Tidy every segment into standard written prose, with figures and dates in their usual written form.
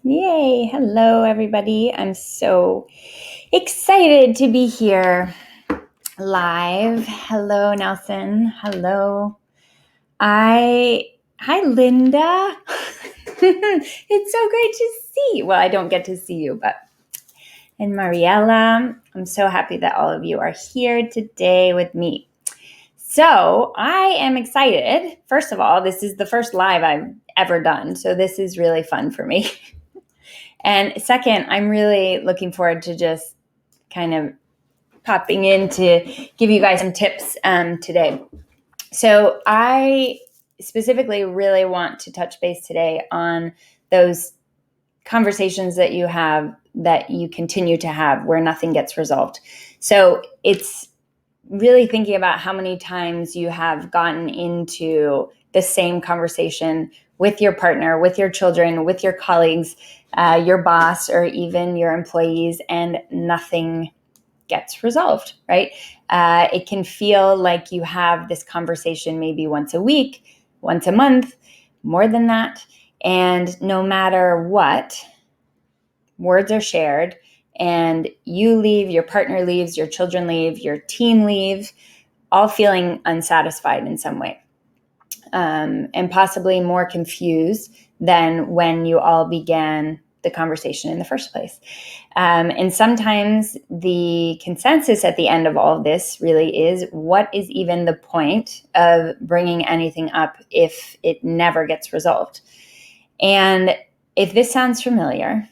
Yay. Hello, everybody. I'm so excited to be here live. Hello, Nelson. Hello. Hi, Linda. It's so great to see you. Well, I don't get to see you, and Mariella. I'm so happy that all of you are here today with me. So I am excited. First of all, this is the first live I've ever done. So this is really fun for me. And second, I'm really looking forward to just kind of popping in to give you guys some tips today. So I specifically really want to touch base today on those conversations that you have, that you continue to have, where nothing gets resolved. So it's really thinking about how many times you have gotten into the same conversation with your partner, with your children, with your colleagues, your boss, or even your employees, and nothing gets resolved, right? It can feel like you have this conversation maybe once a week, once a month, more than that. And no matter what, words are shared, and you leave, your partner leaves, your children leave, your team leave, all feeling unsatisfied in some way, and possibly more confused than when you all began the conversation in the first place. And sometimes the consensus at the end of all of this really is, what is even the point of bringing anything up if it never gets resolved? And if this sounds familiar,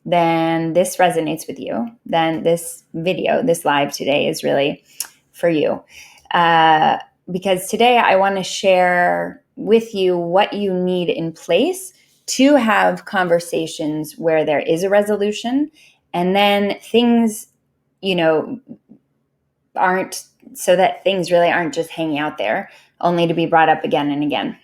then this resonates with you, then this video, this live today is really for you. Because today I want to share with you what you need in place to have conversations where there is a resolution, and then things, aren't, so that things really aren't just hanging out there only to be brought up again and again.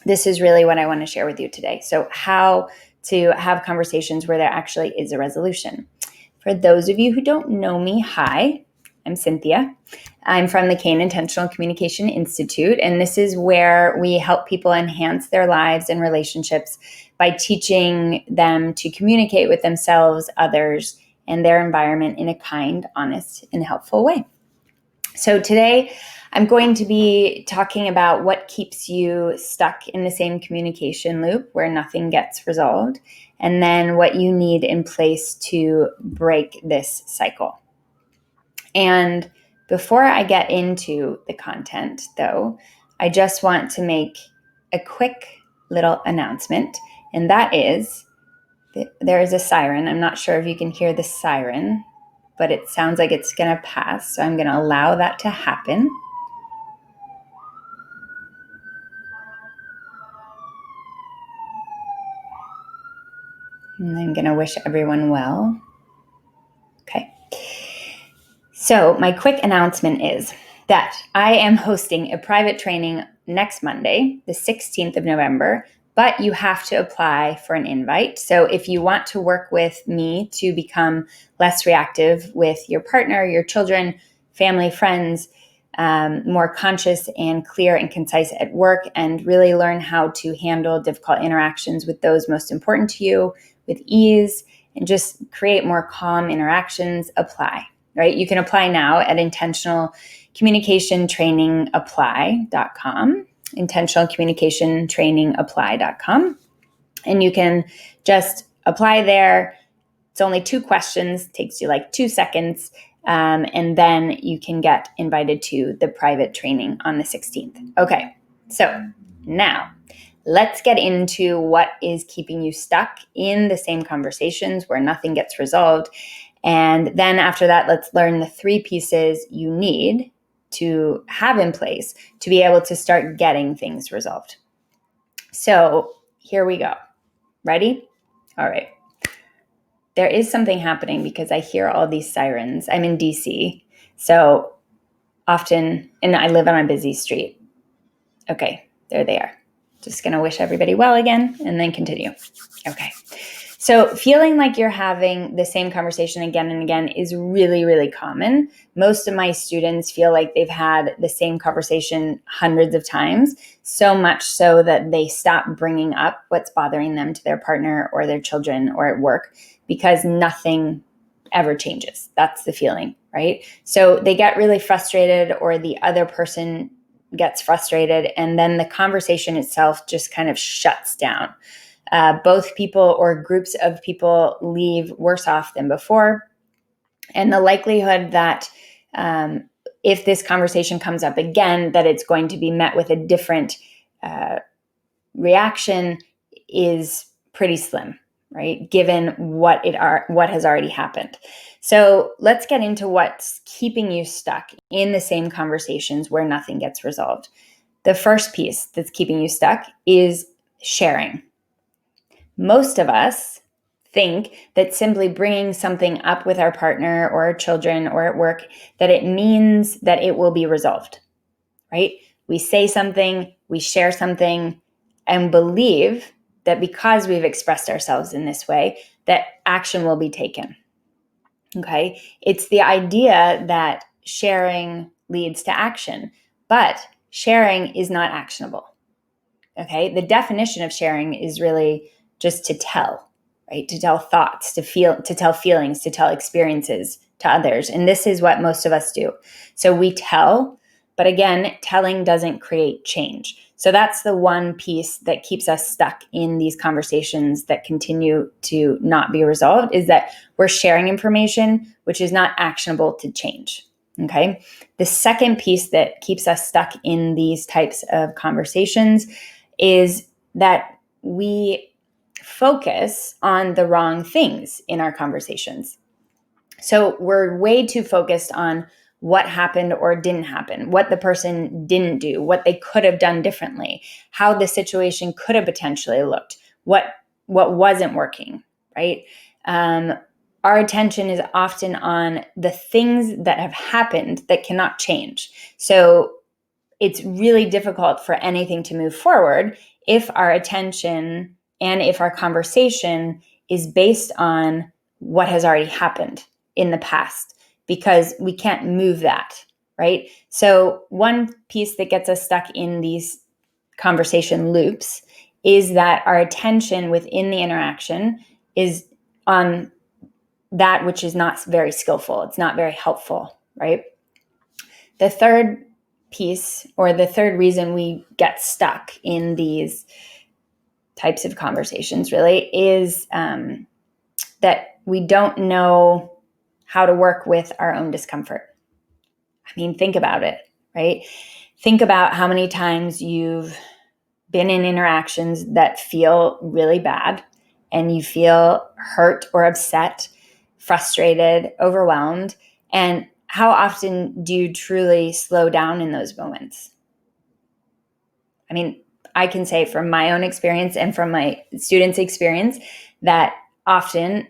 This is really what I want to share with you today. So how to have conversations where there actually is a resolution. For those of you who don't know me, hi, I'm Cynthia. I'm from the Kane Intentional Communication Institute, and this is where we help people enhance their lives and relationships by teaching them to communicate with themselves, others, and their environment in a kind, honest, and helpful way. So today, I'm going to be talking about what keeps you stuck in the same communication loop where nothing gets resolved, and then what you need in place to break this cycle. And before I get into the content, though, I just want to make a quick little announcement, and that is that there is a siren. I'm not sure if you can hear the siren, but it sounds like it's going to pass, so I'm going to allow that to happen. And I'm going to wish everyone well. Okay. So my quick announcement is that I am hosting a private training next Monday, the 16th of November, but you have to apply for an invite. So if you want to work with me to become less reactive with your partner, your children, family, friends, more conscious and clear and concise at work, and really learn how to handle difficult interactions with those most important to you with ease, and just create more calm interactions, apply, right? You can apply now at intentionalcommunicationtrainingapply.com, intentionalcommunicationtrainingapply.com. And you can just apply there. It's only 2 questions, takes you like 2 seconds. And then you can get invited to the private training on the 16th. Okay, so now let's get into what is keeping you stuck in the same conversations where nothing gets resolved. And then after that, let's learn the 3 pieces you need to have in place to be able to start getting things resolved. So here we go. Ready? All right. There is something happening because I hear all these sirens. I'm in DC, so often, and I live on a busy street. Okay, there they are. Just going to wish everybody well again and then continue. Okay, So feeling like you're having the same conversation again and again is really, really common. Most of my students feel like they've had the same conversation hundreds of times, so much so that they stop bringing up what's bothering them to their partner or their children or at work because nothing ever changes. That's the feeling, right? So they get really frustrated, or the other person gets frustrated, and then the conversation itself just kind of shuts down. Both people or groups of people leave worse off than before. And the likelihood that if this conversation comes up again, that it's going to be met with a different reaction is pretty slim, right? Given what has already happened. So let's get into what's keeping you stuck in the same conversations where nothing gets resolved. The first piece that's keeping you stuck is sharing. Most of us think that simply bringing something up with our partner or our children or at work, that it means that it will be resolved, right? We say something, we share something, and believe that because we've expressed ourselves in this way, that action will be taken. Okay? It's the idea that sharing leads to action, but sharing is not actionable. Okay? The definition of sharing is really just to tell, right? To tell thoughts, to tell feelings, to tell experiences to others. And this is what most of us do. So we tell, but again, telling doesn't create change. So that's the one piece that keeps us stuck in these conversations that continue to not be resolved, is that we're sharing information which is not actionable to change. Okay. The second piece that keeps us stuck in these types of conversations is that we focus on the wrong things in our conversations. So we're way too focused on what happened or didn't happen, what the person didn't do, what they could have done differently, how the situation could have potentially looked, what wasn't working, right? Our attention is often on the things that have happened that cannot change. So it's really difficult for anything to move forward if our attention and if our conversation is based on what has already happened in the past, because we can't move that, right? So one piece that gets us stuck in these conversation loops is that our attention within the interaction is on that which is not very skillful. It's not very helpful, right? The third piece, or the third reason we get stuck in these types of conversations really, is that we don't know how to work with our own discomfort. I mean, think about it, right? Think about how many times you've been in interactions that feel really bad and you feel hurt or upset, frustrated, overwhelmed, and how often do you truly slow down in those moments? I mean, I can say from my own experience and from my students' experience that often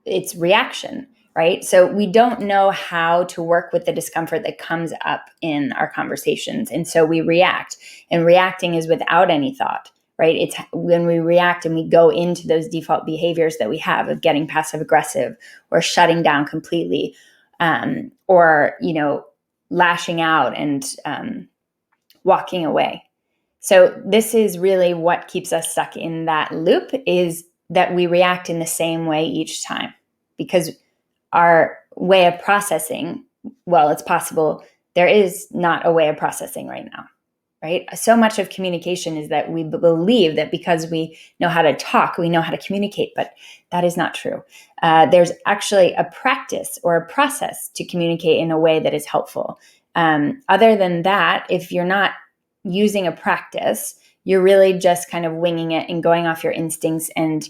it's reaction, right? So we don't know how to work with the discomfort that comes up in our conversations. And so we react, and reacting is without any thought, right? It's when we react and we go into those default behaviors that we have of getting passive aggressive or shutting down completely, or, lashing out and walking away. So this is really what keeps us stuck in that loop, is that we react in the same way each time, because our way of processing, well, it's possible there is not a way of processing right now, right? So much of communication is that we believe that because we know how to talk, we know how to communicate, but that is not true. There's actually a practice or a process to communicate in a way that is helpful. Other than that, if you're not using a practice, you're really just kind of winging it and going off your instincts and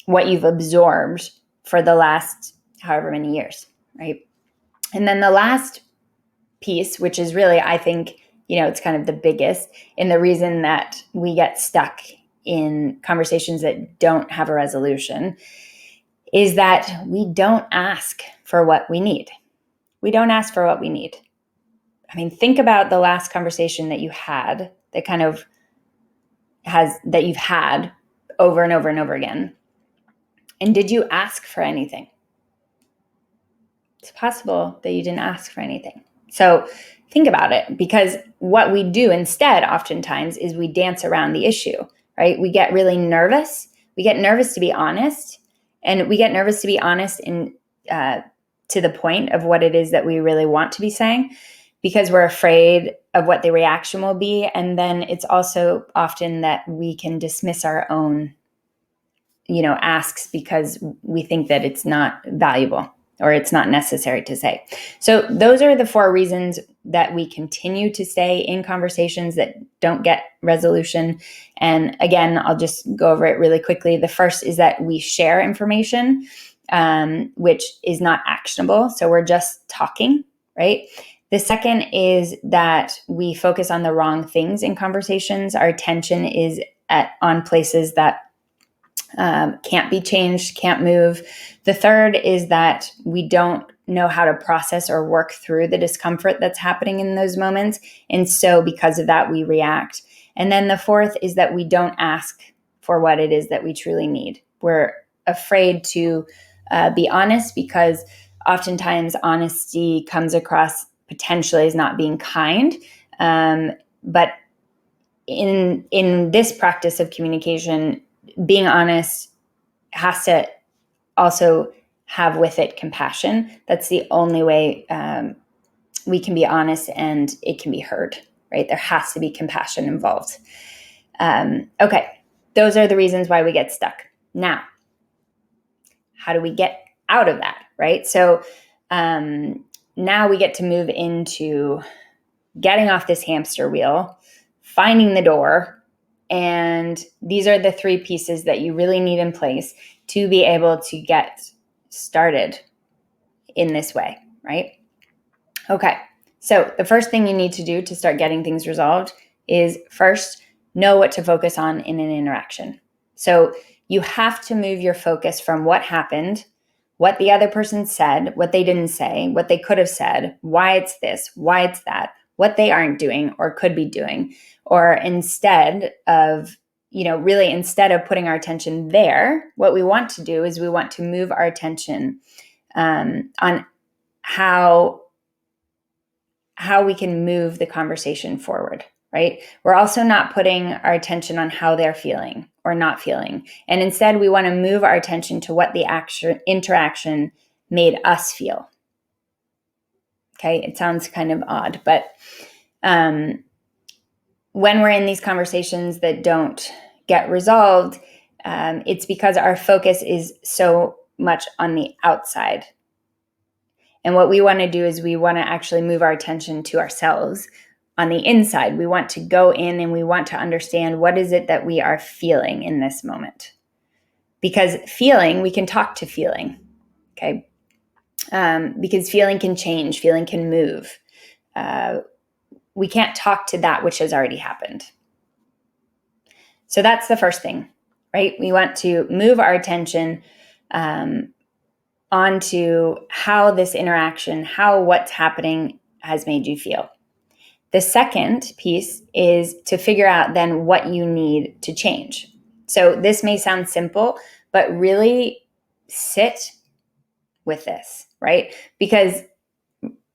what you've absorbed for the last however many years, right? And then the last piece, which is really, I think, it's kind of the biggest, and the reason that we get stuck in conversations that don't have a resolution, is that we don't ask for what we need. We don't ask for what we need. I mean, think about the last conversation that you had that you've had over and over and over again. And did you ask for anything? It's possible that you didn't ask for anything. So think about it, because what we do instead oftentimes is we dance around the issue, right? We get really nervous. We get nervous to be honest, and we get nervous to be honest in to the point of what it is that we really want to be saying, because we're afraid of what the reaction will be. And then it's also often that we can dismiss our own, asks because we think that it's not valuable or it's not necessary to say. So those are the 4 reasons that we continue to stay in conversations that don't get resolution. And again, I'll just go over it really quickly. The first is that we share information, which is not actionable. So we're just talking, right? The second is that we focus on the wrong things in conversations. Our attention is on places that can't be changed, can't move. The third is that we don't know how to process or work through the discomfort that's happening in those moments. And so because of that, we react. And then the fourth is that we don't ask for what it is that we truly need. We're afraid to be honest, because oftentimes honesty comes across potentially as not being kind. But in this practice of communication, being honest has to also have with it compassion. That's the only way we can be honest and it can be heard, right? There has to be compassion involved. Okay, those are the reasons why we get stuck. Now, how do we get out of that, right? So now we get to move into getting off this hamster wheel, finding the door. And these are the 3 pieces that you really need in place to be able to get started in this way, right? Okay, so the first thing you need to do to start getting things resolved is first know what to focus on in an interaction. So you have to move your focus from what happened, what the other person said, what they didn't say, what they could have said, why it's this, why it's that, what they aren't doing or could be doing. Or instead of, instead of putting our attention there, what we want to do is we want to move our attention on how we can move the conversation forward, right? We're also not putting our attention on how they're feeling or not feeling. And instead, we want to move our attention to what the interaction made us feel. Okay, it sounds kind of odd, but when we're in these conversations that don't get resolved, it's because our focus is so much on the outside. And what we want to do is we want to actually move our attention to ourselves on the inside. We want to go in and we want to understand what is it that we are feeling in this moment. Because feeling, we can talk to feeling, okay? Because feeling can change, feeling can move. We can't talk to that which has already happened. So that's the first thing, right? We want to move our attention onto how this interaction, how what's happening has made you feel. The second piece is to figure out then what you need to change. So this may sound simple, but really sit with this, right? Because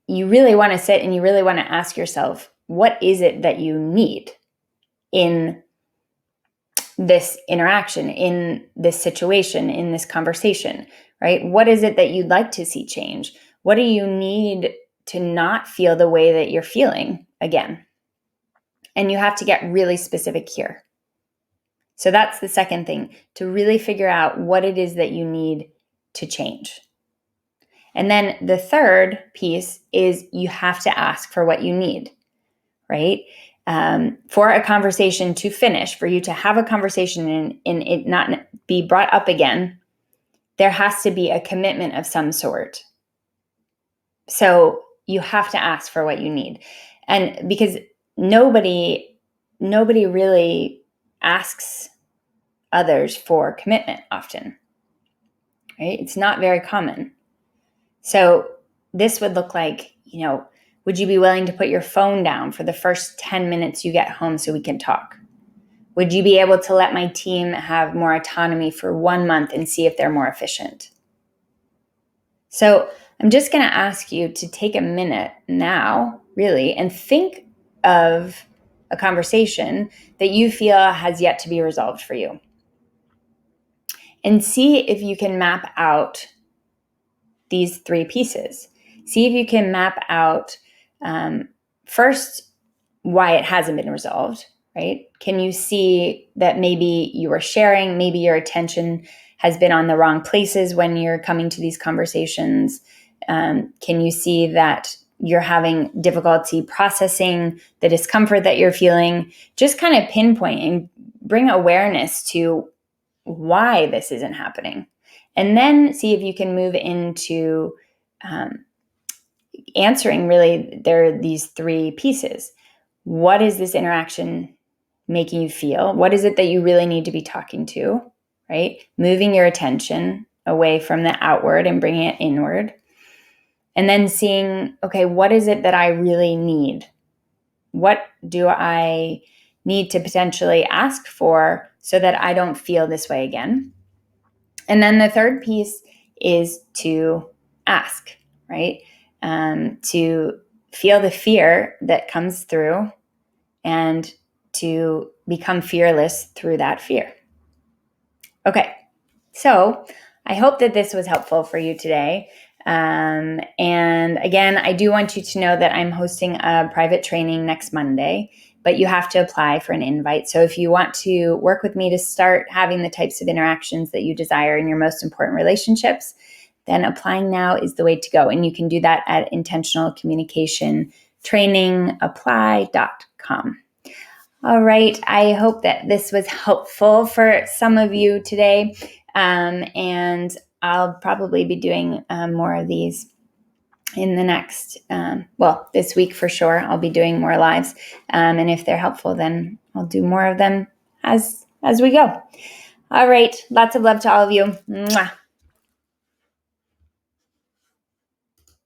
you really want to sit and you really want to ask yourself, what is it that you need in this interaction, in this situation, in this conversation, right? What is it that you'd like to see change? What do you need to not feel the way that you're feeling again? And you have to get really specific here. So that's the second thing, to really figure out what it is that you need to change. And then the third piece is you have to ask for what you need, right? For a conversation to finish, for you to have a conversation and it not be brought up again, there has to be a commitment of some sort. So you have to ask for what you need. And because nobody really asks others for commitment often, right? It's not very common. So this would look like, would you be willing to put your phone down for the first 10 minutes you get home so we can talk? Would you be able to let my team have more autonomy for 1 month and see if they're more efficient? So I'm just going to ask you to take a minute now, really, and think of a conversation that you feel has yet to be resolved for you. And see if you can map out these 3 pieces. See if you can map out first why it hasn't been resolved, right? Can you see that maybe you were sharing, maybe your attention has been on the wrong places when you're coming to these conversations? Can you see that you're having difficulty processing the discomfort that you're feeling? Just kind of pinpoint and bring awareness to why this isn't happening. And then see if you can move into answering really there are these 3 pieces. What is this interaction making you feel? What is it that you really need to be talking to, right? Moving your attention away from the outward and bringing it inward. And then seeing, okay, what is it that I really need? What do I need to potentially ask for so that I don't feel this way again? And then the third piece is to ask, right? To feel the fear that comes through and to become fearless through that fear. Okay, so I hope that this was helpful for you today. And again, I do want you to know that I'm hosting a private training next Monday, but you have to apply for an invite. So if you want to work with me to start having the types of interactions that you desire in your most important relationships, then applying now is the way to go. And you can do that at intentionalcommunicationtrainingapply.com. All right. I hope that this was helpful for some of you today. And I'll probably be doing more of these in the next, this week for sure. I'll be doing more lives. And if they're helpful, then I'll do more of them as we go. All right. Lots of love to all of you. Mwah.